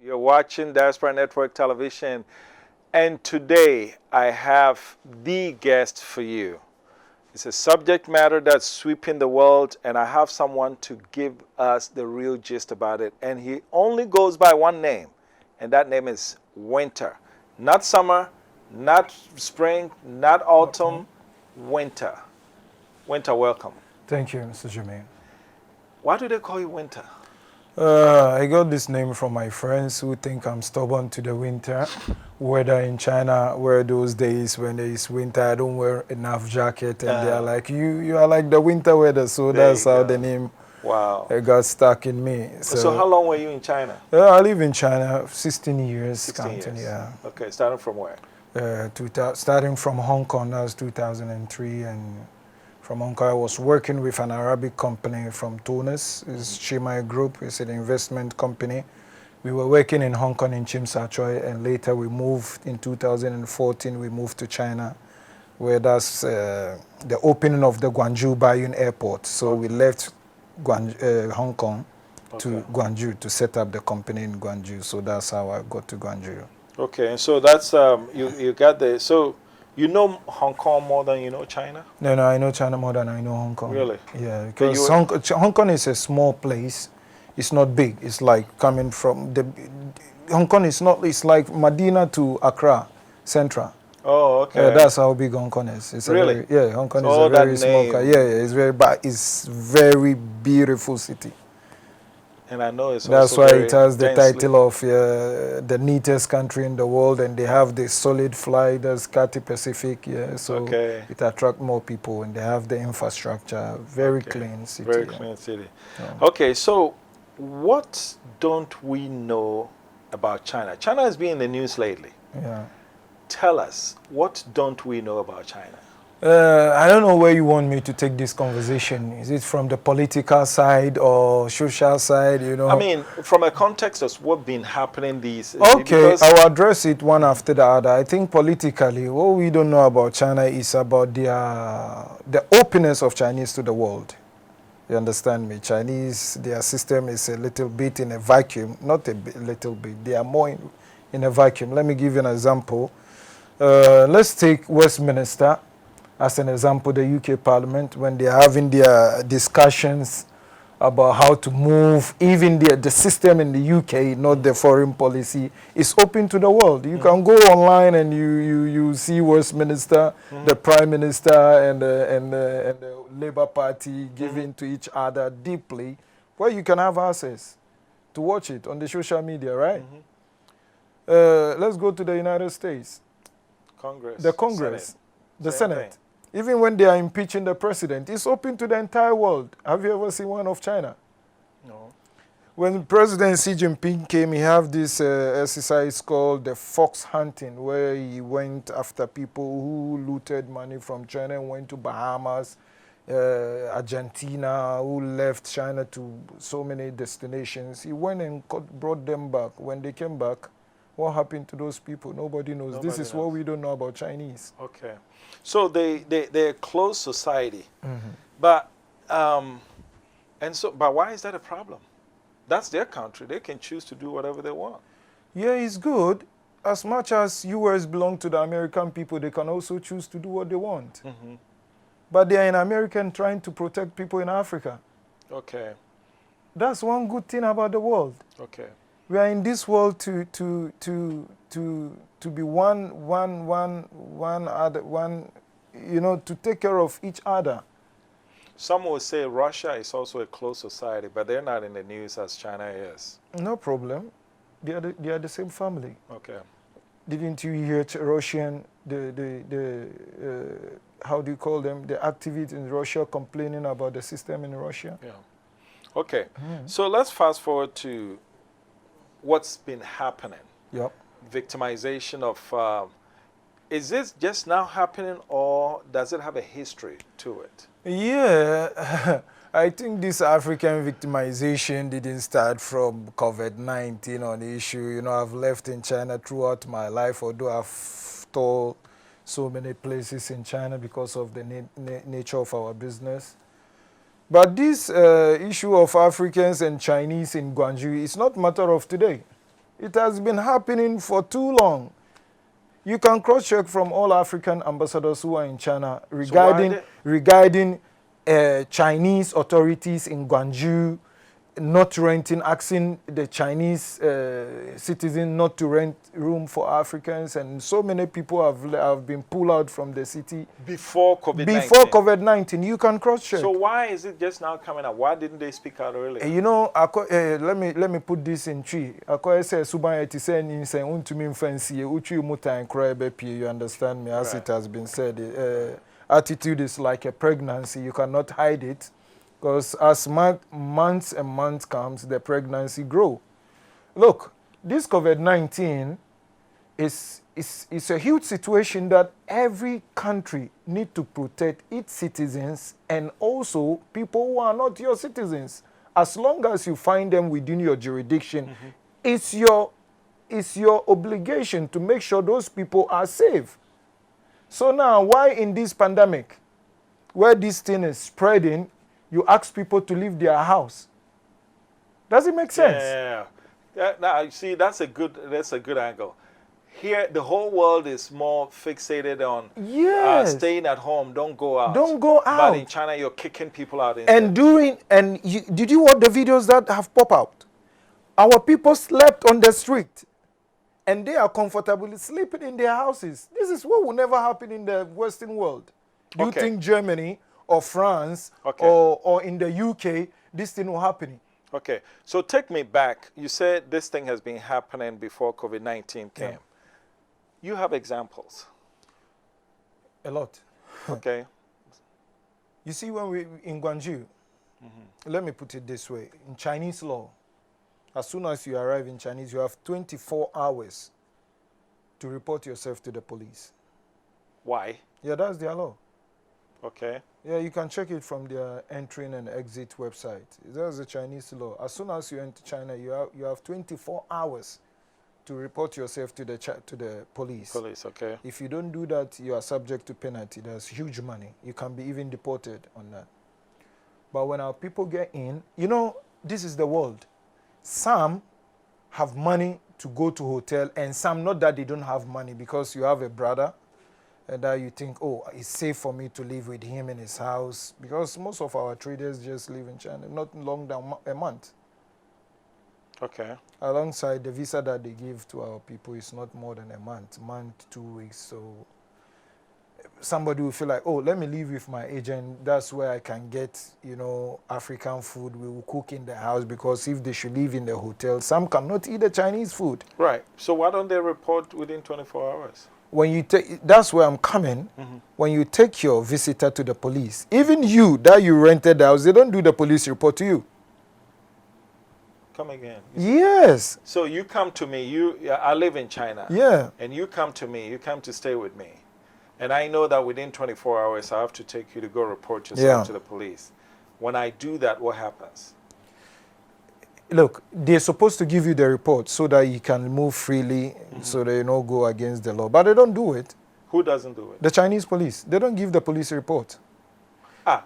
You're watching Diaspora Network Television, and today I have the guest for you. It's a subject matter that's sweeping the world, and I have someone to give us the real gist about it. And he only goes by one name, and that name is Winter. Not summer, not spring, not autumn, Winter. Winter, welcome. Thank you, Mr. Jermaine. Why do they call you Winter? I got this name from my friends who think I'm stubborn to the winter. Weather in China, where those days when there is winter, I don't wear enough jacket, and they are like, you are like the winter weather. So that's how the name got stuck in me. So how long were you in China? I live in China 16 years. 16 counting, years. Yeah. Okay, starting from where? Starting from Hong Kong, that was 2003, and from Hong Kong I was working with an Arabic company from Tunis. It's Chimay Group. It's an investment company. We were working in Hong Kong in Tsim Sha Tsui, and later we moved in 2014. We moved to China, where that's the opening of the Guangzhou Baiyun Airport. So we left Hong Kong to Guangzhou to set up the company in Guangzhou. So that's how I got to Guangzhou. Okay, and so that's you got the so you know Hong Kong more than you know China? No, I know China more than I know Hong Kong. Really? Yeah, because Hong Kong is a small place. It's not big. It's like coming from the Hong Kong is not. It's like Medina to Accra, Central. Oh, okay. That's how big Hong Kong is. It's really? Hong Kong is a very small. It's very, but it's very beautiful city. And I know it's that's also why very it has the densely. title of the neatest country in the world, and they have the solid flight, that's Cathay Pacific, so it attracts more people, and they have the infrastructure, very clean city. Very clean city. Okay, so what don't we know about China? China has been in the news lately. Yeah. Tell us, what don't we know about China? I don't know where you want me to take this conversation. Is it from the political side or social side, you know? I mean, from a context of what's been happening these... Okay, I'll address it one after the other. I think politically, what we don't know about China is about the openness of Chinese to the world. You understand me? Chinese, their system is a little bit in a vacuum. Not a little bit. They are more in a vacuum. Let me give you an example. Let's take Westminster as an example, the UK Parliament, when they are having their discussions about how to move, even the system in the UK, not the foreign policy, is open to the world. You can go online and you see Westminster, the Prime Minister and the Labour Party giving to each other deeply, where you can have access to watch it on the social media, right? Let's go to the United States. The Congress, the Senate. Even when they are impeaching the president, it's open to the entire world. Have you ever seen one of China? No. When President Xi Jinping came, he had this exercise called the fox hunting, where he went after people who looted money from China and went to Bahamas, Argentina, who left China to so many destinations. He went and brought them back. When they came back, what happened to those people? Nobody knows. This is what we don't know about Chinese. Okay. So they're a closed society. But but why is that a problem? That's their country. They can choose to do whatever they want. Yeah, it's good. As much as US belong to the American people, they can also choose to do what they want. But they are in America and trying to protect people in Africa. Okay. That's one good thing about the world. Okay. We are in this world to be one, you know, to take care of each other. Some will say Russia is also a closed society, but they're not in the news as China is. No problem. They are the same family. Okay. Didn't you hear Russian, how do you call them, the activists in Russia complaining about the system in Russia? Yeah. Okay. So let's fast forward to what's been happening. Yep. Victimization of, is this just now happening, or does it have a history to it? Yeah, I think this African victimization didn't start from COVID-19 on the issue. You know, I've lived in China throughout my life, although I've told so many places in China because of the nature of our business. But this issue of Africans and Chinese in Guangzhou is not matter of today. It has been happening for too long. You can cross-check from all African ambassadors who are in China regarding Chinese authorities in Guangzhou not renting, asking the Chinese citizen not to rent room for Africans, and so many people have been pulled out from the city before COVID-19. Before COVID-19, you can cross-check. So why is it just now coming up? Why didn't they speak out earlier? You know, let me put this in tree. I say Suban eti say ni say untumi fancy uchi mutan cry be you understand me, as it has been said. Attitude is like a pregnancy, you cannot hide it. Because as months and months comes, the pregnancy grow. Look, this COVID-19 is a huge situation that every country need to protect its citizens and also people who are not your citizens. As long as you find them within your jurisdiction, it's your obligation to make sure those people are safe. So now, why in this pandemic, where this thing is spreading, you ask people to leave their house? Does it make sense? Yeah. Now, you see, that's a good angle. Here, the whole world is more fixated on staying at home, don't go out. Don't go out. But in China, you're kicking people out. Instead. Did you watch the videos that have popped out? Our people slept on the street, and they are comfortably sleeping in their houses. This is what will never happen in the Western world. Do you think Germany or France or in the UK, this thing will happen? Okay, so take me back. You said this thing has been happening before COVID-19 came. Yeah. You have examples? A lot. Okay. You see, when we in Guangzhou, let me put it this way. In Chinese law, as soon as you arrive in Chinese, you have 24 hours to report yourself to the police. Why? Yeah, that's their law. Okay. Yeah, you can check it from their entering and exit website. That's the Chinese law. As soon as you enter China, you have 24 hours to report yourself to the police. Police, okay. If you don't do that, you are subject to penalty. There's huge money. You can be even deported on that. But when our people get in, you know, this is the world. Some have money to go to hotel, and some not that they don't have money because you have a brother and that you think, oh, it's safe for me to live with him in his house, because most of our traders just live in China, not long than a month. Okay. Alongside the visa that they give to our people is not more than a month, 2 weeks. So somebody will feel like, oh, let me live with my agent. That's where I can get, you know, African food. We will cook in the house, because if they should live in the hotel, some cannot eat the Chinese food. Right. So why don't they report within 24 hours? When you take, that's where I'm coming. When you take your visitor to the police, even you that you rented the house, they don't do the police report to you. Come again. Yes. So you come to me, I live in China. Yeah. And you come to me, you come to stay with me. And I know that within 24 hours, I have to take you to go report yourself to the police. When I do that, what happens? Look, they're supposed to give you the report so that you can move freely, so they don't go against the law. But they don't do it. Who doesn't do it? The Chinese police. They don't give the police report.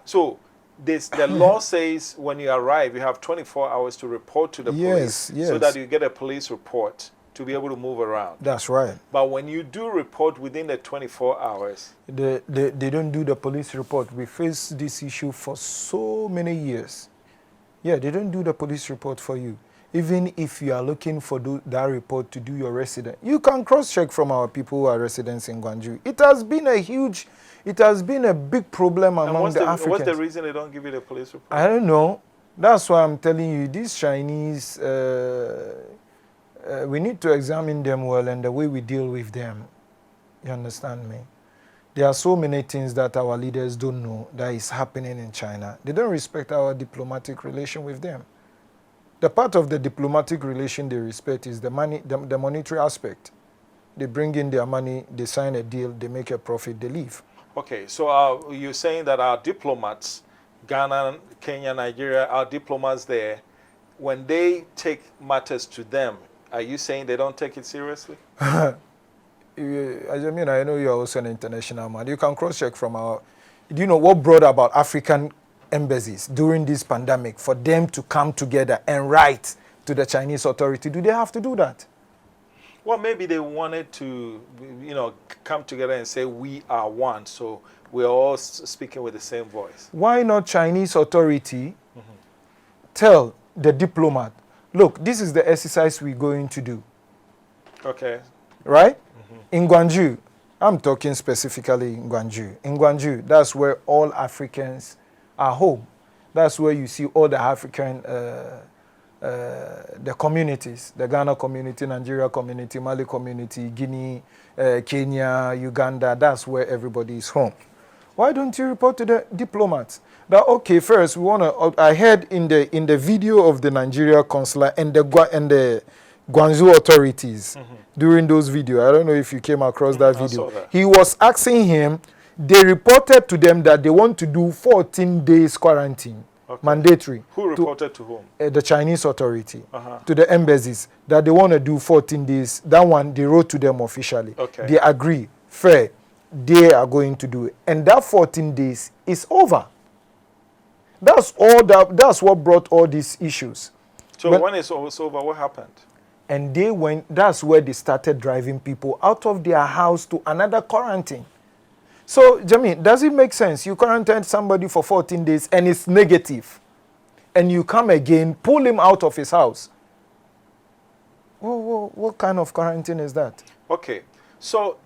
So the law says when you arrive, you have 24 hours to report to the police so that you get a police report to be able to move around. That's right. But when you do report within the 24 hours... They don't do the police report. We face this issue for so many years. Yeah, they don't do the police report for you. Even if you are looking for that report to do your resident, you can cross-check from our people who are residents in Guangzhou. It has been a big problem among the Africans. What's the reason they don't give you the police report? I don't know. That's why I'm telling you, these Chinese, we need to examine them well and the way we deal with them. You understand me? There are so many things that our leaders don't know that is happening in China. They don't respect our diplomatic relation with them. The part of the diplomatic relation they respect is the money, the monetary aspect. They bring in their money, they sign a deal, they make a profit, they leave. Okay, so you're saying that our diplomats, Ghana, Kenya, Nigeria, our diplomats there, when they take matters to them, are you saying they don't take it seriously? I mean, I know you're also an international man. You can cross-check from our... Do you know what brought about African embassies during this pandemic for them to come together and write to the Chinese authority? Do they have to do that? Well, maybe they wanted to, come together and say we are one, so we're all speaking with the same voice. Why not Chinese authority tell the diplomat, look, this is the exercise we're going to do. Okay. Right? In Guangzhou, I'm talking specifically in Guangzhou. In Guangzhou, that's where all Africans are home. That's where you see all the African, the communities, the Ghana community, Nigeria community, Mali community, Guinea, Kenya, Uganda. That's where everybody is home. Why don't you report to the diplomats that, okay, first we want to, I heard in the video of the Nigeria consular and the Guangzhou authorities during those videos, I don't know if you came across that video. That. He was asking him, they reported to them that they want to do 14 days quarantine, mandatory. Who reported to whom? The Chinese authority, to the embassies, that they want to do 14 days. That one, they wrote to them officially. Okay. They agree, fair, they are going to do it. And that 14 days is over. That's what brought all these issues. So when it's over, what happened? And they went, that's where they started driving people out of their house to another quarantine. So, Jamie, does it make sense? You quarantine somebody for 14 days and it's negative. And you come again, pull him out of his house. What kind of quarantine is that? Okay. So,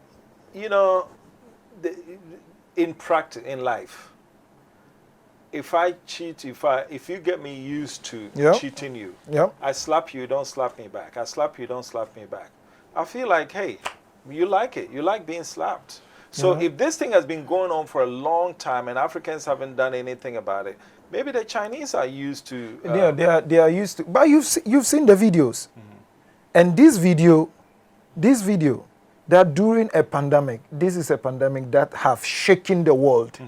in practice, in life, if I cheat, if you get me used to cheating you, I slap you, don't slap me back. I slap you, don't slap me back. I feel like, hey, you like it. You like being slapped. So if this thing has been going on for a long time and Africans haven't done anything about it, maybe the Chinese are used to. They are used to. But you've seen the videos, and this video, that during a pandemic, this is a pandemic that have shaken the world,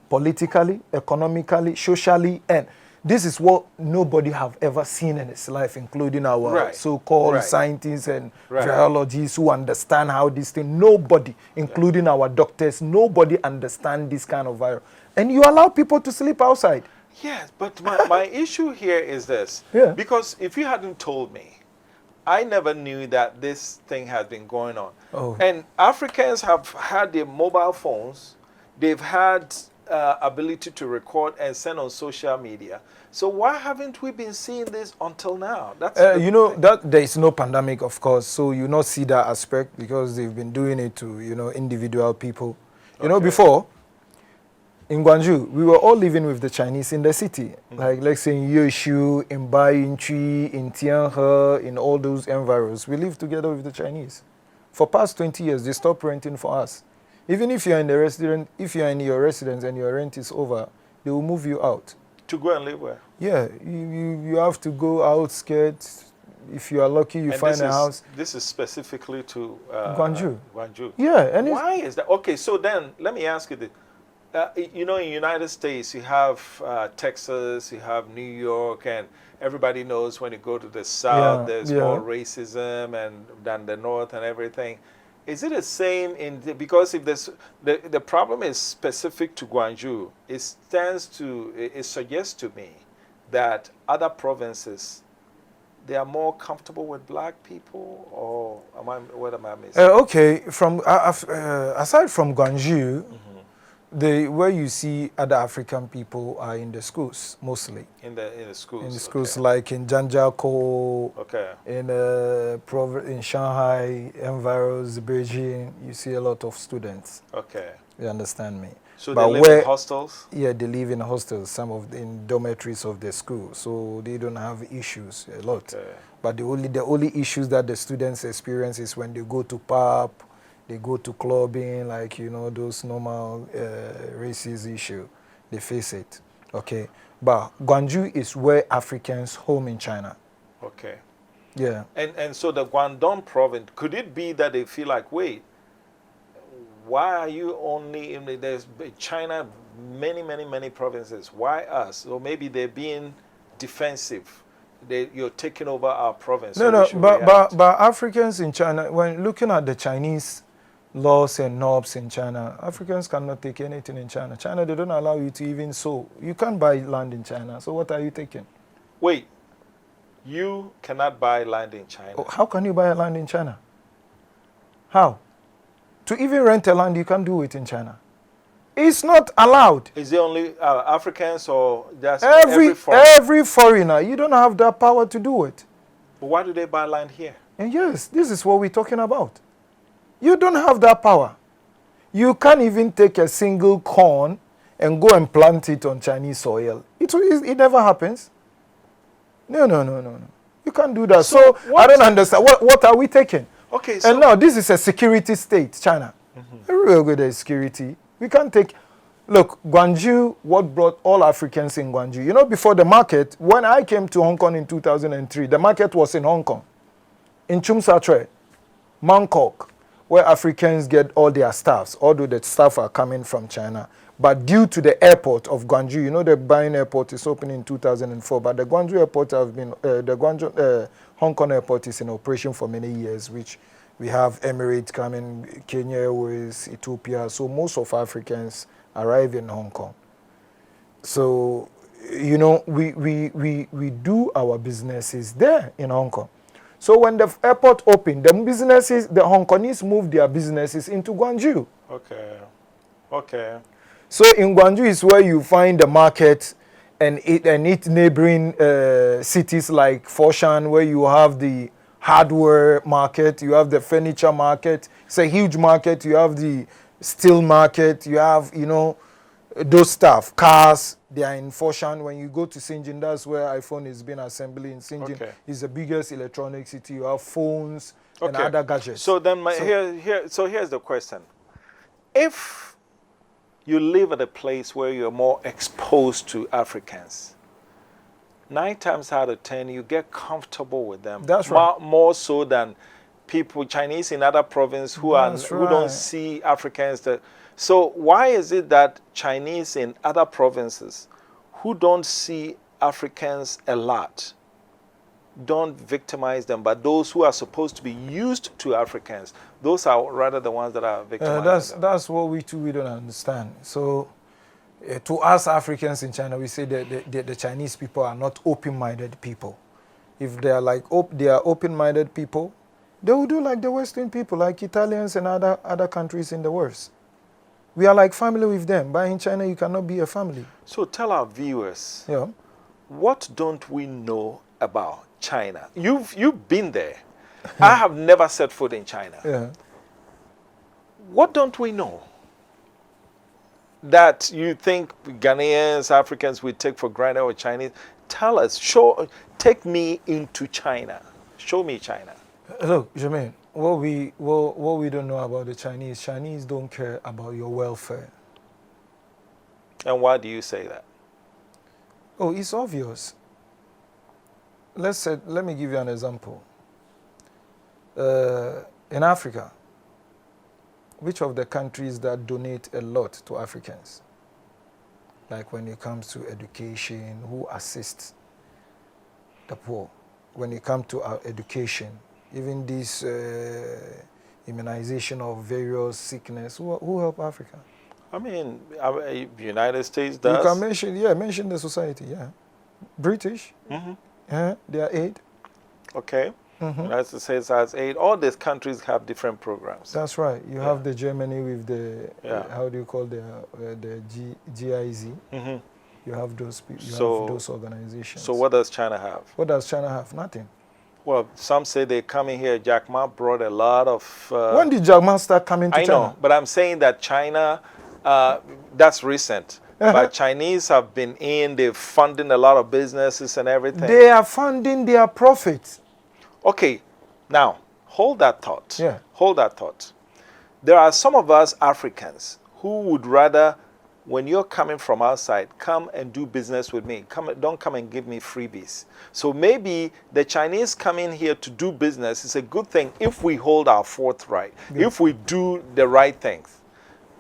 politically, economically, socially, and this is what nobody have ever seen in his life, including our so-called scientists and virologists who understand how this thing. Nobody, including our doctors, nobody understand this kind of virus. And you allow people to sleep outside. Yes, but my issue here is this. Because if you hadn't told me, I never knew that this thing had been going on. And Africans have had their mobile phones. They've had ability to record and send on social media. So why haven't we been seeing this until now? That's that there is no pandemic, of course, so you not see that aspect because they've been doing it to individual people. Before in Guangzhou, we were all living with the Chinese in the city, like let's say in Yeshu, in Bai, in Chui, in Tianhe, in all those environs. We live together with the Chinese. For past 20 years, they stopped renting for us. Even if you're in your residence and your rent is over, they will move you out. To go and live where? Yeah, you have to go outskirts. If you are lucky, you find a house. This is specifically to Guangzhou. Guangzhou. Yeah, and why is that? Okay, so then let me ask you this. In the United States, you have Texas, you have New York, and everybody knows when you go to the South, there's more racism and than the North and everything. Is it the same because if the problem is specific to Guangzhou, it suggests to me that other provinces, they are more comfortable with black people, or what am I missing? Okay, aside from Guangzhou, where you see other African people are in the schools mostly. In the schools. In the schools, like in Zhangjiakou, in Shanghai, environs, Beijing, you see a lot of students. Okay. You understand me? So they live in hostels? Yeah, they live in hostels, in dormitories of the school, so they don't have issues a lot. Okay. But the only issues that the students experience is when they go to pub, they go to clubbing, like, those normal racist issue. They face it, okay? But Guangzhou is where Africans home in China. Okay. Yeah. And so the Guangdong province, could it be that they feel like, wait, why are you only there's China, many provinces. Why us? Or maybe they're being defensive. You're taking over our province. No, but Africans in China, when looking at the Chinese laws and knobs in China. Africans cannot take anything in China. China, they don't allow you to even sow. You can't buy land in China. So what are you taking? Wait, you cannot buy land in China. Oh, how can you buy a land in China? How? To even rent a land, you can't do it in China. It's not allowed. Is it only Africans or just every foreigner? You don't have that power to do it. But why do they buy land here? And yes, this is what we're talking about. You don't have that power. You can't even take a single corn and go and plant it on Chinese soil. It never happens. No. You can't do that. So I don't understand. What are we taking? Okay, so... And now this is a security state, China. Real good security. We can't take... Look, Guangzhou, what brought all Africans in Guangzhou? You know, before the market, when I came to Hong Kong in 2003, the market was in Hong Kong. In Chum Sa Tre, Mangkok, where Africans get all their staffs, although the staff are coming from China. But due to the airport of Guangzhou, you know the Bain airport is open in 2004, but the Guangzhou airport Hong Kong airport is in operation for many years, which we have Emirates coming, Kenya Airways, Ethiopia. So most of Africans arrive in Hong Kong. So, you know, we do our businesses there in Hong Kong. So when the airport opened, the Hong Kongese moved their businesses into Guangzhou. Okay. So in Guangzhou is where you find the market and its neighboring cities like Foshan, where you have the hardware market, you have the furniture market. It's a huge market. You have the steel market. You have, you know, those stuff. Cars, they are in Foshan. When you go to Shenzhen, that's where iPhone is being assembled in Shenzhen. Okay. It's the biggest electronic city. You have phones and other gadgets. So then here's the question. If you live at a place where you're more exposed to Africans, 9 times out of 10, you get comfortable with them. That's right. More so than people, Chinese in other provinces who don't see Africans. So why is it that Chinese in other provinces who don't see Africans a lot don't victimize them, but those who are supposed to be used to Africans, those are rather the ones that are victimized? That's what we don't understand. So to us Africans in China, we say that the Chinese people are not open-minded people. If they are like they are open-minded people, they will do like the Western people, like Italians and other countries in the world. We are like family with them, but in China you cannot be a family. So tell our viewers, yeah, what don't we know about China? You've been there. I have never set foot in China. Yeah. What don't we know that you think Ghanaians, Africans, we take for granted, or Chinese? Tell us, take me into China. Show me China. Look, Jermaine, what we don't know about the Chinese don't care about your welfare. And why do you say that? Oh, it's obvious. Let me give you an example. In Africa, which of the countries that donate a lot to Africans? Like when it comes to education, who assists the poor? When it comes to our education, even this immunization of various sickness, who help Africa? I mean, United States does. You can mention the society, yeah. British, their aid. Okay. United States has aid. All these countries have different programs. That's right. You have the Germany with the, how do you call the GIZ? You have those people, have those organizations. So what does China have? What does China have? Nothing. Well, some say they come in here. Jack Ma brought a lot of... when did Jack Ma start coming to China? I know, but I'm saying that China, that's recent. But Chinese have been they're funding a lot of businesses and everything. They are funding their profits. Okay, now, hold that thought. Yeah. Hold that thought. There are some of us Africans who would rather, when you're coming from outside, come and do business with me. Don't come and give me freebies. So maybe the Chinese coming here to do business is a good thing if we hold our forthright, if we do the right things.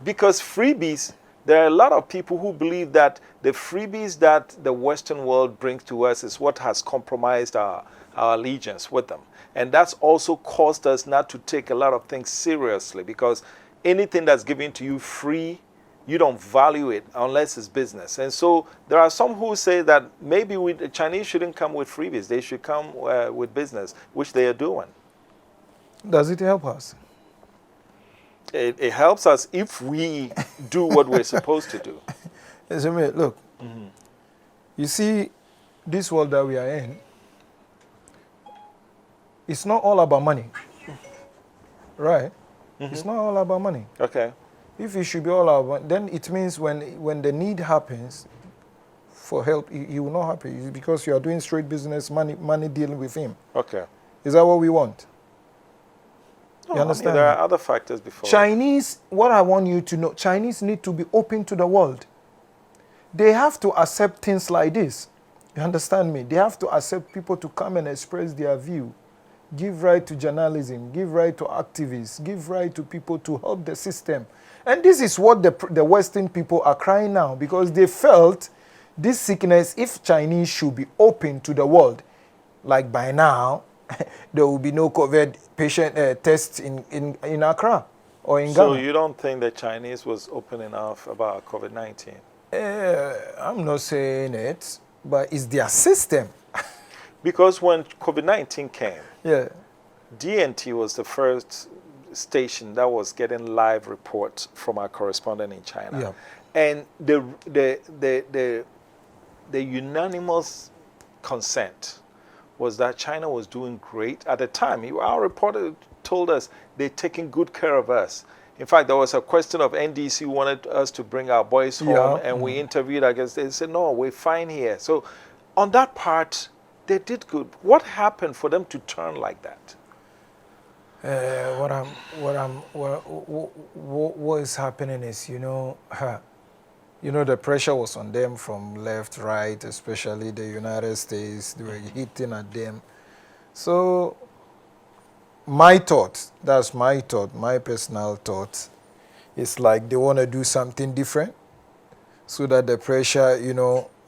Because freebies, There are a lot of people who believe that the freebies that the Western world brings to us is what has compromised our allegiance with them. And that's also caused us not to take a lot of things seriously, because anything that's given to you free, you don't value it unless it's business. And so there are some who say that maybe the Chinese shouldn't come with freebies. They should come with business, which they are doing. Does it help us? It helps us if we do what we're supposed to do. Yes, I mean, look, you see, this world that we are in, it's not all about money, right? It's not all about money. Okay. If it should be all about, then it means when the need happens for help, you will not happy because you are doing straight business, money dealing with him. Okay. Is that what we want? No, You understand? I mean, there are other factors before. Chinese, what I want you to know, Chinese need to be open to the world. They have to accept things like this. You understand me? They have to accept people to come and express their view. Give right to journalism, give right to activists, give right to people to help the system. And this is what the Western people are crying now, because they felt this sickness, if Chinese should be open to the world, like by now, there will be no COVID patient tests in Accra or in Ghana. So you don't think the Chinese was open enough about COVID-19? I'm not saying it, but it's their system. Because when COVID-19 came, Yeah. DNT was the first station that was getting live reports from our correspondent in China. Yeah. And the unanimous consent was that China was doing great at the time. Our reporter told us they're taking good care of us. In fact, there was a question of NDC who wanted us to bring our boys home, and we interviewed, I guess. They said, no, we're fine here. So on that part, they did good. What happened for them to turn like that? What is happening is, the pressure was on them from left, right, especially the United States. They were hitting at them. So my thought, that's my thought, my personal thought, is like they want to do something different so that the pressure,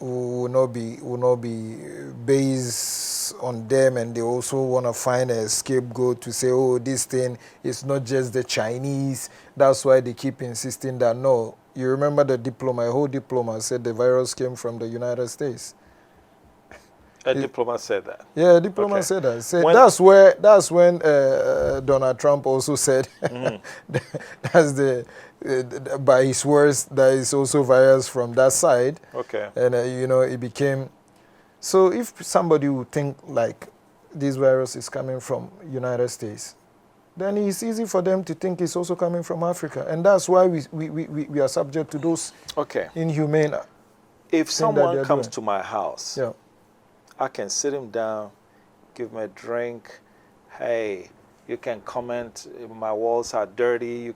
will not be based on them, and they also want to find a scapegoat to say, oh, this thing is not just the Chinese. That's why they keep insisting that no. You remember the diploma, a whole diploma said the virus came from the United States. A diplomat said that? Yeah, a diplomat said that. Said that's when Donald Trump also said that's by his words, there is also virus from that side. Okay. And, it became... So if somebody would think like this virus is coming from United States, then it's easy for them to think it's also coming from Africa. And that's why we are subject to those inhumane... If someone comes to my house, yeah, I can sit him down, give him a drink. Hey, you can comment, my walls are dirty.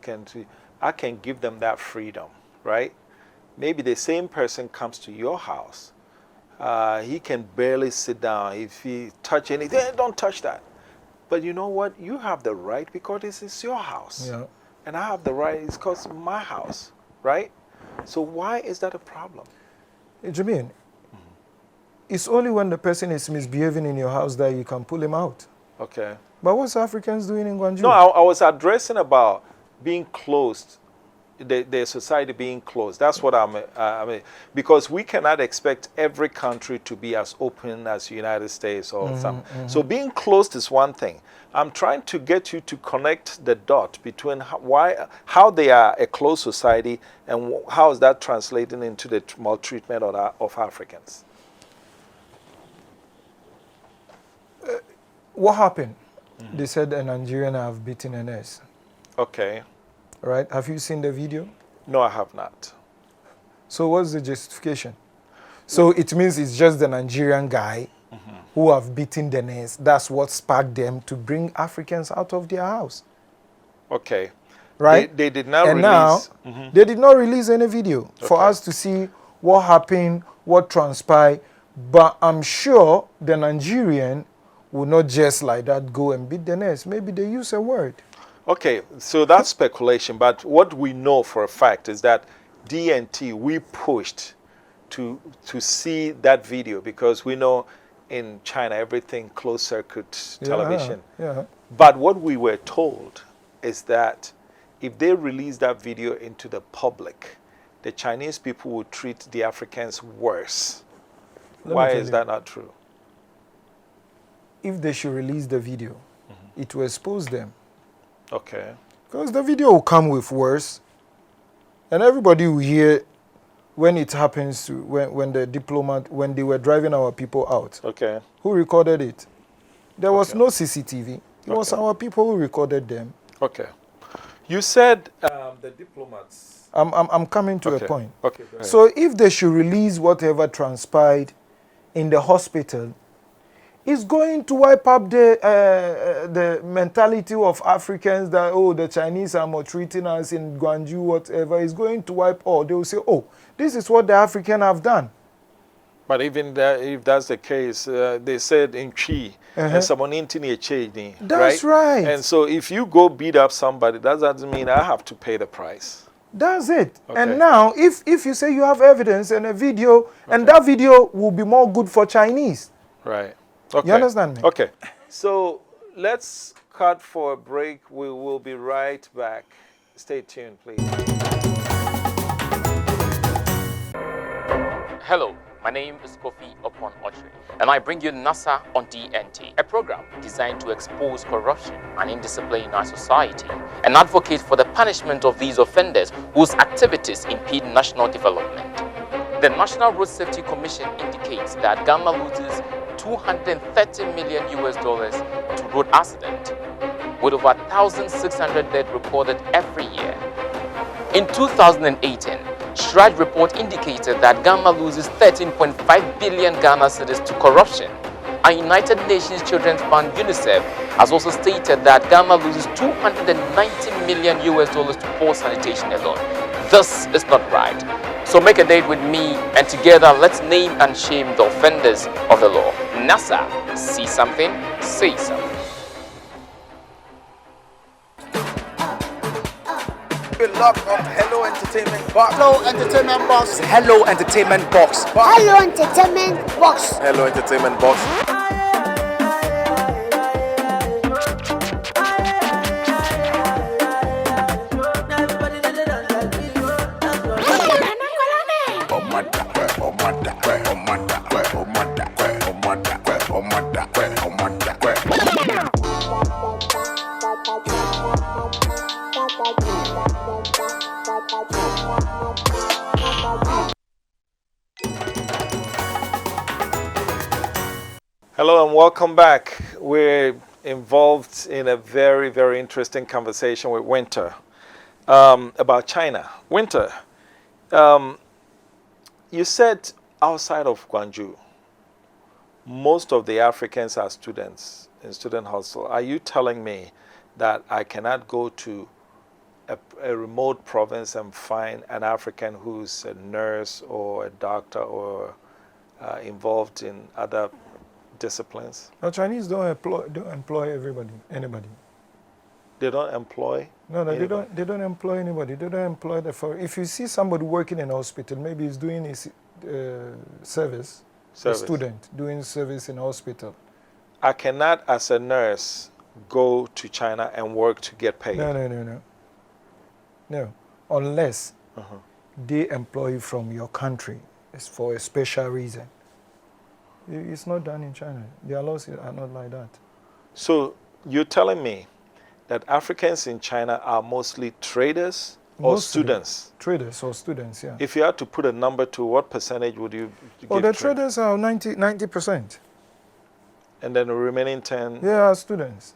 I can give them that freedom, right? Maybe the same person comes to your house. He can barely sit down. If he touch anything, don't touch that. But you know what? You have the right because this is your house. yeah. And I have the right, it's because my house, right? So why is that a problem? Jamin, it's only when the person is misbehaving in your house that you can pull him out. Okay. But what's Africans doing in Guangzhou? No, I was addressing about being closed, the society being closed. That's what I mean, because we cannot expect every country to be as open as the United States or something. So being closed is one thing. I'm trying to get you to connect the dot between how they are a closed society and how is that translating into the maltreatment of Africans. What happened? They said a Nigerian have beaten a nurse. Okay. Right? Have you seen the video? No, I have not. So what's the justification? So it means it's just the Nigerian guy who have beaten the nurse. That's what sparked them to bring Africans out of their house. Okay. Right? They did not and release... now, they did not release any video for us to see what happened, what transpired. But I'm sure the Nigerian will not just like that go and beat the nurse. Maybe they use a word. Okay, so that's speculation, but what we know for a fact is that DNT, we pushed to see that video because we know in China everything closed circuit television. Yeah. But what we were told is that if they release that video into the public, the Chinese people will treat the Africans worse. Why is that not true? If they should release the video, it will expose them. Okay. Because the video will come with worse. And everybody will hear when it happens to when the diplomat, when they were driving our people out. Okay. Who recorded it? There was Okay. no CCTV. It was our people who recorded them. Okay. You said the diplomats. I'm coming to Okay. a point. Okay, go ahead. So if they should release whatever transpired in the hospital, it's going to wipe up the mentality of Africans that, oh, the Chinese are maltreating us in Guangzhou, whatever. It's going to wipe all. They will say, oh, this is what the African have done. But even that, if that's the case, they said in Chi, and someone in Chini, That's right. And so if you go beat up somebody, that doesn't mean I have to pay the price. That's it. Okay. And now, if you say you have evidence and a video, and that video will be more good for Chinese. Right. Okay. You understand me? Okay. So let's cut for a break. We will be right back. Stay tuned, please. Hello, my name is Kofi Opon Ochre, and I bring you NASA on DNT, a program designed to expose corruption and indiscipline in our society and advocate for the punishment of these offenders whose activities impede national development. The National Road Safety Commission indicates that Ghana loses $230 million to road accident, with over 1,600 deaths recorded every year. In 2018, Shraj report indicated that Ghana loses 13.5 billion Ghana cedis to corruption. And United Nations Children's Fund UNICEF has also stated that Ghana loses $290 million to poor sanitation alone. This is not right. So make a date with me, and together let's name and shame the offenders of the law. NASA, see something, say something. Good luck on Hello Entertainment Box. Hello Entertainment Box. Hello Entertainment Box. Hello Entertainment Box. Hello Entertainment Box. Hello and welcome back. We're involved in a very, very interesting conversation with Winter about China. Winter, you said outside of Guangzhou, most of the Africans are students in student hostel. Are you telling me that I cannot go to a remote province and find an African who's a nurse or a doctor or involved in other disciplines? The Chinese don't employ anybody. They don't employ? No, anybody. they don't employ anybody. They don't employ if you see somebody working in a hospital, maybe he's doing his service, a student doing service in a hospital. I cannot, as a nurse, go to China and work to get paid. No, unless they employ you from your country. It's for a special reason. It's not done in China. Their laws are not like that. So you're telling me that Africans in China are mostly traders or students? Traders or students, yeah. If you had to put a number to, what percentage would you give? Oh, the traders are 90%. And then the remaining 10? Yeah, students.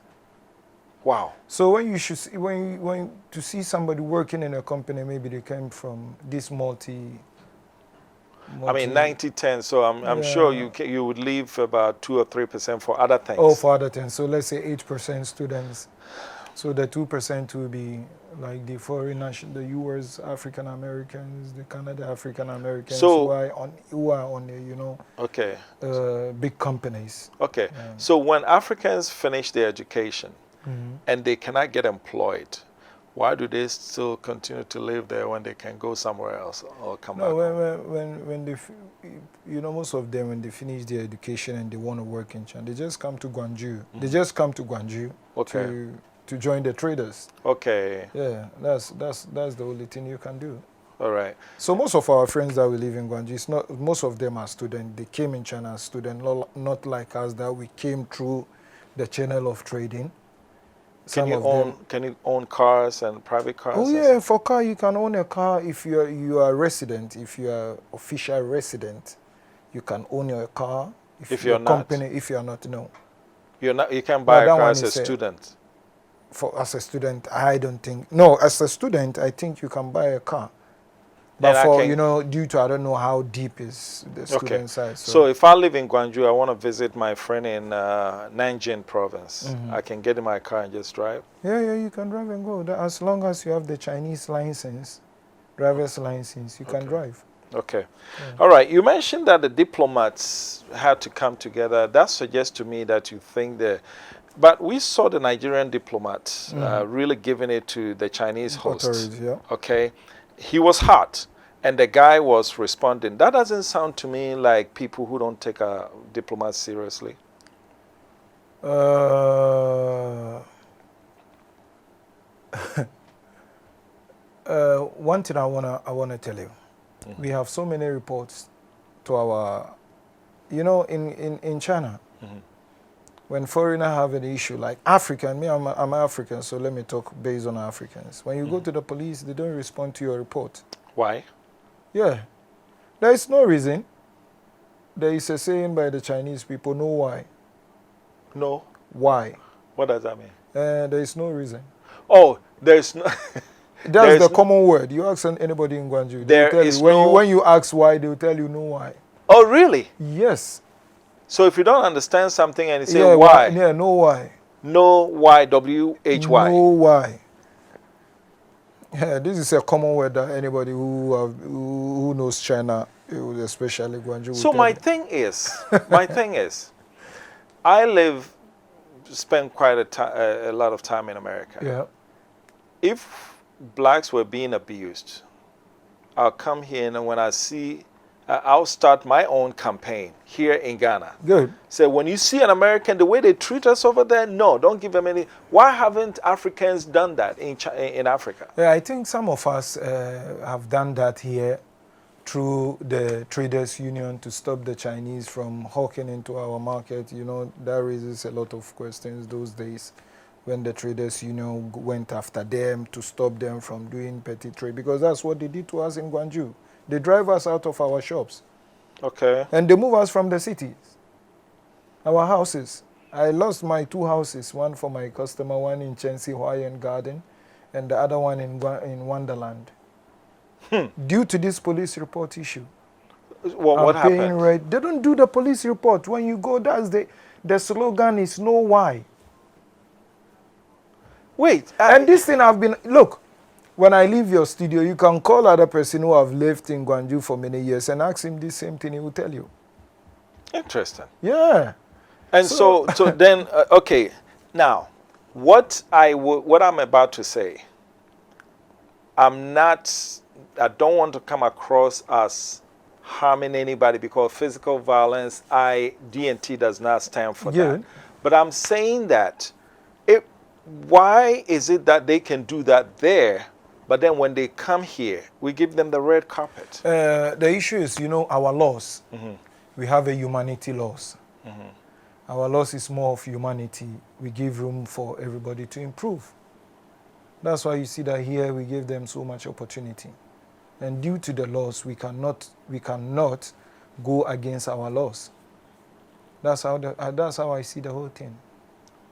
Wow. So when you should see, when to see somebody working in a company, maybe they came from this multi. I mean 90-10, so I'm sure you would leave about 2 or 3% for other things. Oh, for other things. So let's say 8% students. So the 2% will be like the foreign national, the US African Americans, the Canada African Americans, so, who are on the okay, big companies. Okay. So when Africans finish their education and they cannot get employed, Why do they still continue to live there when they can go somewhere else or come back No, home? when they, most of them, when they finish their education and they want to work in China, they just come to Guangzhou. They just come to Guangzhou Okay. to join the traders. Okay. Yeah, that's the only thing you can do. All right. So most of our friends that we live in Guangzhou, most of them are students. They came in China as students, not like us that we came through the channel of trading. Can you own cars and private cars? Oh yeah, for car you can own a car if you are resident. If you are official resident, you can own your car. If you're not, if you are not, no. You're not. You can buy a that car one as a is student. As a student, I don't think. No, as a student, I think you can buy a car. But And for due to I don't know how deep is the student side. So if I live in Guangzhou, I want to visit my friend in Nanjing province. I can get in my car and just drive. Yeah, you can drive and go. As long as you have the Chinese license, driver's license, you can drive. Okay. Yeah. All right. You mentioned that the diplomats had to come together. That suggests to me that you think but we saw the Nigerian diplomats really giving it to the Chinese host. Yeah. Okay. He was hot, and the guy was responding. That doesn't sound to me like people who don't take a diplomat seriously. One thing I wanna tell you, we have so many reports to our, in China, when foreigners have an issue like African, I'm African, so let me talk based on Africans. When you go to the police, they don't respond to your report. Why? Yeah, there is no reason. There is a saying by the Chinese people, know why. No. Why? What does that mean? There is no reason. Oh, there's no. That's the common word. You ask anybody in Guangzhou, they will tell you. When you ask why, they will tell you no why. Oh, really? Yes. So if you don't understand something and you say why? Yeah, no why. No why, W-H-Y. No why. Yeah, this is a common word that anybody who knows China, especially Guangzhou. So my thing is, I spend quite a lot of time in America. Yeah. If blacks were being abused, I'll come here and when I see, I'll start my own campaign here in Ghana. Good. So when you see an American, the way they treat us over there, no, don't give them any. Why haven't Africans done that in Africa? Yeah, I think some of us have done that here through the Traders Union to stop the Chinese from hawking into our market. That raises a lot of questions those days when the Traders Union went after them to stop them from doing petty trade, because that's what they did to us in Guangzhou. They drive us out of our shops. Okay. And they move us from the cities. Our houses. I lost my 2 houses, one for my customer, one in Chensi Hawaiian Garden, and the other one in Wonderland. Due to this police report issue. What happened? They don't do the police report. When you go, the slogan is no why. Wait. And this thing look, when I leave your studio, you can call other person who have lived in Guangzhou for many years and ask him this same thing, he will tell you. Interesting. Yeah. And so then, okay, now, what I'm about to say, I don't want to come across as harming anybody because physical violence, D&T does not stand for that. But I'm saying that, why is it that they can do that there, but then when they come here, we give them the red carpet? The issue is, our laws. We have a humanity laws. Our laws is more of humanity. We give room for everybody to improve. That's why you see that here we give them so much opportunity. And due to the laws, we cannot go against our laws. That's how I see the whole thing.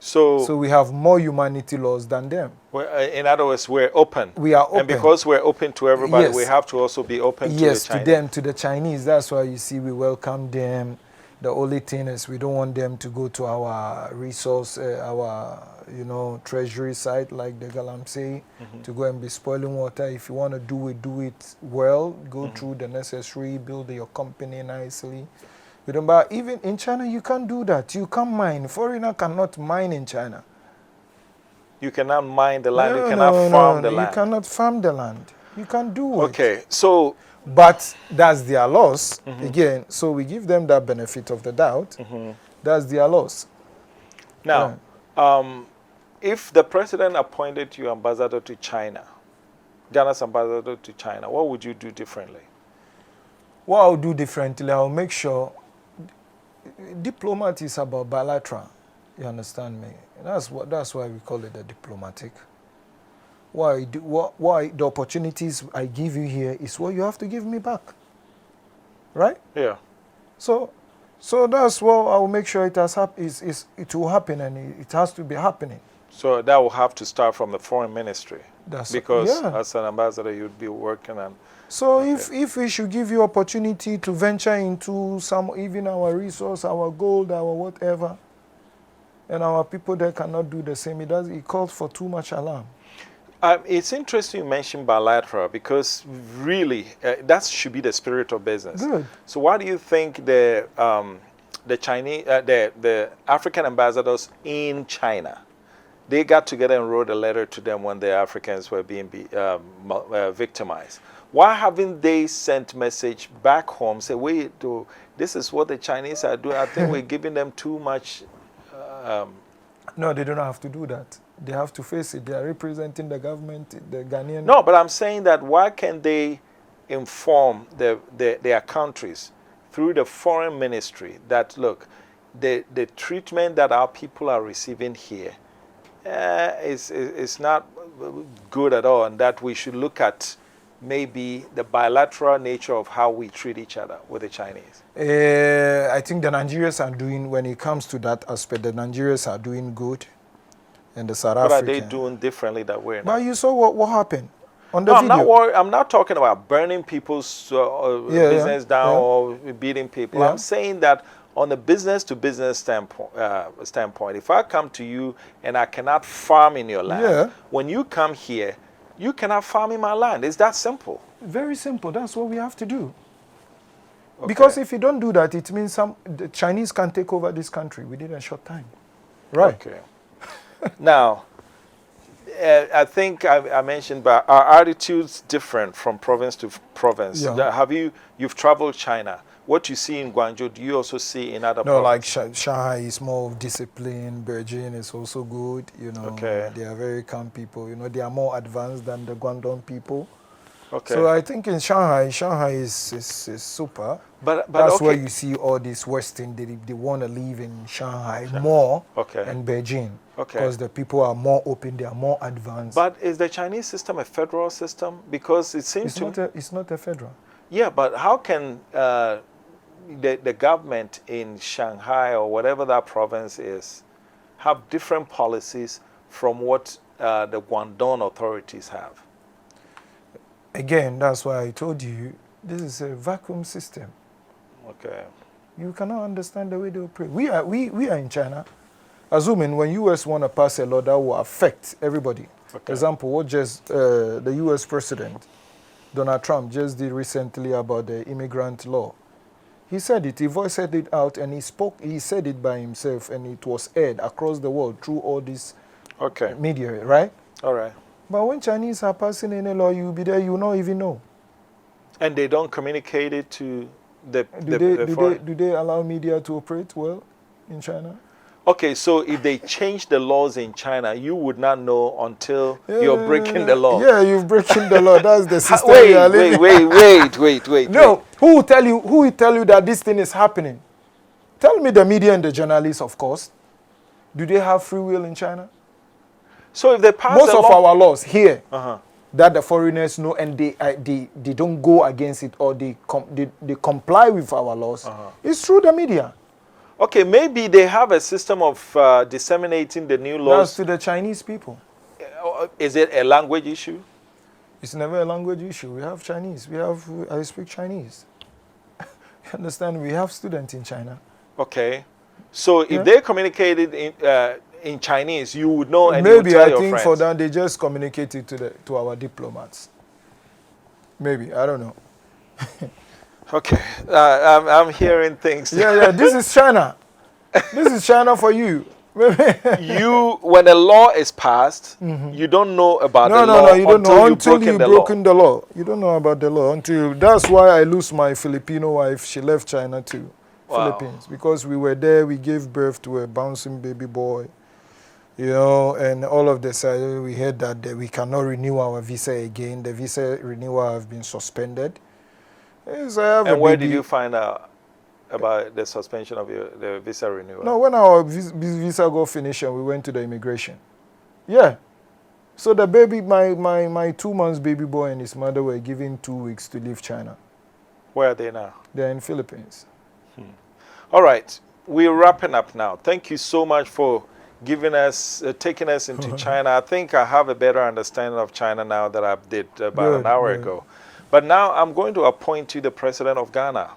So we have more humanity laws than them. In other words, we're open. We are open. And because we're open to everybody, we have to also be open to the Chinese. Yes, to the Chinese. That's why you see we welcome them. The only thing is we don't want them to go to our resource, treasury site like the Galamsey, to go and be spoiling water. If you want to do it well, go through the necessary, build your company nicely. But even in China, you can't do that. You can't mine. Foreigner cannot mine in China. You cannot mine the land. No, You cannot no, farm no, the you land. cannot farm the land. You can't do it. Okay, so But that's their loss. Again, so we give them that benefit of the doubt. That's their loss. now, if the president appointed you ambassador to China, Ghana's ambassador to China, what would you do differently? What I'll do differently, I'll make sure diplomat is about bilateral. You understand me? That's why we call it a diplomatic. Why the opportunities I give you here is what you have to give me back. Right? Yeah. So that's what I'll make sure it will happen, and it has to be happening. So that will have to start from the foreign ministry. That's Because yeah. as an ambassador, you'd be working on. So if we should give you opportunity to venture into even our resource, our gold, our whatever, and our people there cannot do the same, it calls for too much alarm. It's interesting you mentioned bilateral because really that should be the spirit of business. Good. So why do you think the Chinese, the African ambassadors in China, they got together and wrote a letter to them when the Africans were being victimized? Why haven't they sent message back home, say, wait, this is what the Chinese are doing. I think we're giving them too much. No, they don't have to do that. They have to face it. They are representing the government, the Ghanaian. No, but I'm saying that why can't they inform their countries through the foreign ministry that, look, the treatment that our people are receiving here is not good at all, and that we should look at maybe the bilateral nature of how we treat each other with the Chinese? I think the Nigerians are doing, when it comes to that aspect, the Nigerians are doing good. And the South What African. are they doing differently that we're not? But you saw what happened on the No, video. I'm not worried. I'm not talking about burning people's business down or beating people. Yeah. I'm saying that on a business-to-business standpoint, if I come to you and I cannot farm in your land, when you come here, you cannot farm in my land. It's that simple. Very simple. That's what we have to do. Okay. Because if you don't do that, it means the Chinese can take over this country within a short time. Right. Okay. Now, I think I mentioned, but our attitudes different from province to province. Yeah. You've traveled China. What you see in Guangzhou, do you also see in other No, provinces? like Shanghai is more of discipline. Beijing is also good. You know, they are very calm people. You know, they are more advanced than the Guangdong people. Okay. So I think in Shanghai is super. But that's okay. where you see all these Western. They want to live in Shanghai more than Beijing. Okay. Because the people are more open, they are more advanced. But is the Chinese system a federal system? Because it seems it's not a federal. Yeah, but how can the government in Shanghai or whatever that province is have different policies from what the Guangdong authorities have? Again, that's why I told you, this is a vacuum system. Okay. You cannot understand the way they operate. We are in China. Assuming when US want to pass a law that will affect everybody. Okay. Example, what just the US president, Donald Trump, just did recently about the immigrant law. He said it, he voiced it out, and he said it by himself, and it was aired across the world through all this media, right? All right. But when Chinese are passing any law, you'll be there, you not even know. And they don't communicate it to the Do they allow media to operate well in China? Okay, so if they change the laws in China, you would not know until you're breaking the law. Yeah, you're breaking the law. That's the system we are living. Wait. No, who will tell you that this thing is happening? Tell me the media and the journalists, of course. Do they have free will in China? So if they pass most of law, our laws here that the foreigners know, and they don't go against it, or they comply with our laws, it's through the media. Okay, maybe they have a system of disseminating the new laws. That's to the Chinese people. Is it a language issue? It's never a language issue. We have Chinese. I speak Chinese. You understand? We have students in China. Okay. So if they communicated in Chinese, you would know, and maybe you would tell I your think friends. for them they just communicated to our diplomats. Maybe, I don't know. Okay, I'm hearing things. Yeah, this is China. This is China for you. when a law is passed, you don't know about the law You don't know until broken you've the broken the law. You don't know about the law until. That's why I lose my Filipino wife. She left China too, Wow. Philippines, because we were there. We gave birth to a bouncing baby boy, you know, and all of this. We heard that we cannot renew our visa again. The visa renewal have been suspended. Yes, I have And a where baby. did you find out about the suspension of the visa renewal? No, when our visa got finished and we went to the immigration. Yeah. So the baby, my 2 months baby boy and his mother were given 2 weeks to leave China. Where are they now? They're in Philippines. All right, we're wrapping up now. Thank you so much for giving us, taking us into China. I think I have a better understanding of China now that I did about an hour ago. But now I'm going to appoint you the president of Ghana.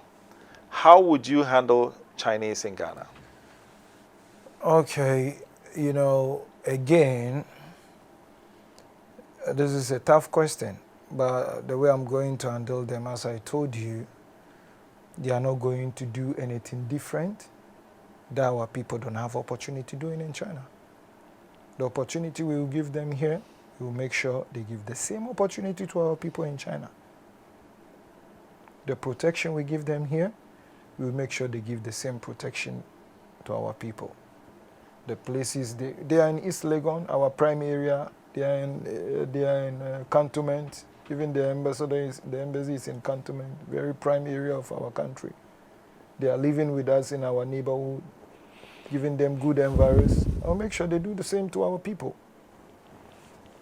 How would you handle Chinese in Ghana? Okay, you know, again, this is a tough question, but the way I'm going to handle them, as I told you, they are not going to do anything different that our people don't have opportunity doing in China. The opportunity we will give them here, we will make sure they give the same opportunity to our people in China. The protection we give them here, we will make sure they give the same protection to our people. The places, they are in East Legon, our prime area. They are in cantonment. Even the embassy is in cantonment, very prime area of our country. They are living with us in our neighborhood, giving them good environs. I'll make sure they do the same to our people.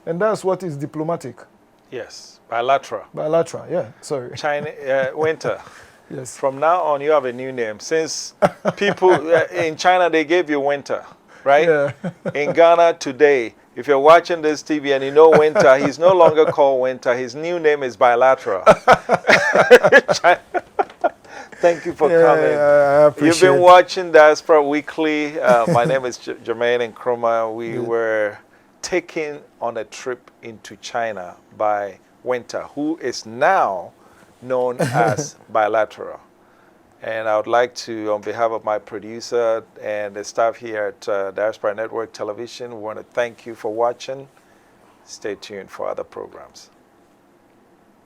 And that's what is diplomatic. Yes, bilateral. Bilateral, yeah, sorry. China, Winter. Yes. From now on, you have a new name. Since people in China, they gave you Winter, right? Yeah. In Ghana today, if you're watching this TV and you know Winter, he's no longer called Winter. His new name is Bilateral. Thank you for coming. I appreciate You've been watching Diaspora Weekly. My name is Jermaine Nkrumah. We were taken on a trip into China by Winter, who is now known as Bilateral. And I would like to, on behalf of my producer and the staff here at Diaspora Network Television, we want to thank you for watching. Stay tuned for other programs.